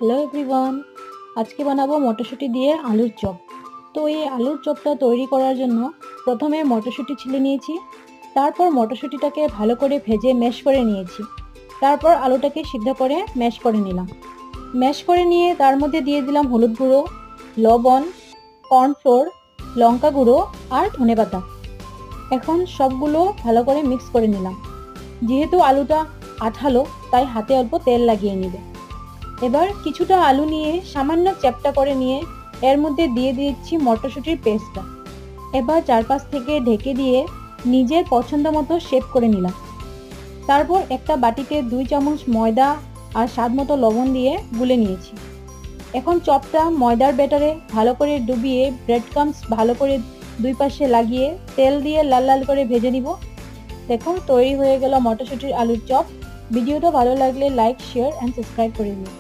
Hello everyone, আজকে বানাবো মটরশুঁটি দিয়ে আলুর চপ। তো এই আলুর চপটা তৈরি করার জন্য প্রথমে মটরশুঁটি ছিলে নিয়েছি, তারপর মটরশুঁটিটাকে ভালো করে ভেজে ম্যাশ করে নিয়েছি, তারপর আলুটাকে সিদ্ধ করে ম্যাশ করে নিলাম। ম্যাশ করে নিয়ে তার মধ্যে দিয়ে দিলাম হলুদ গুঁড়ো, লবণ, কর্নফ্লোর, লঙ্কা গুঁড়ো আর ধনেপাতা। এখন সবগুলো ভালো করে মিক্স করে নিলাম। যেহেতু আলুটা আঠালো তাই হাতে অল্প তেল লাগিয়ে নেবে। এবার কিছুটা আলু নিয়ে সামান্য চ্যাপ্টা করে নিয়ে এর মধ্যে দিয়ে দিচ্ছি মটরশুঁটির পেস্টটা। এবার চারপাশ থেকে ঢেকে দিয়ে নিজের পছন্দ মতো শেপ করে নিলাম। তারপর একটা বাটিতে 2 চামচ ময়দা আর স্বাদ মতো লবণ দিয়ে গুলে নিয়েছি। এখন চপটা ময়দার ব্যাটারে ভালো করে ডুবিয়ে ব্রেড ক্রাম্বস ভালো করে দুই পাশে লাগিয়ে তেল দিয়ে লাল লাল করে ভেজে নিব। দেখুন তৈরি হয়ে গেল মটরশুঁটির আলুর চপ। ভিডিওটা ভালো লাগলে লাইক, শেয়ার অ্যান্ড সাবস্ক্রাইব করে দিন।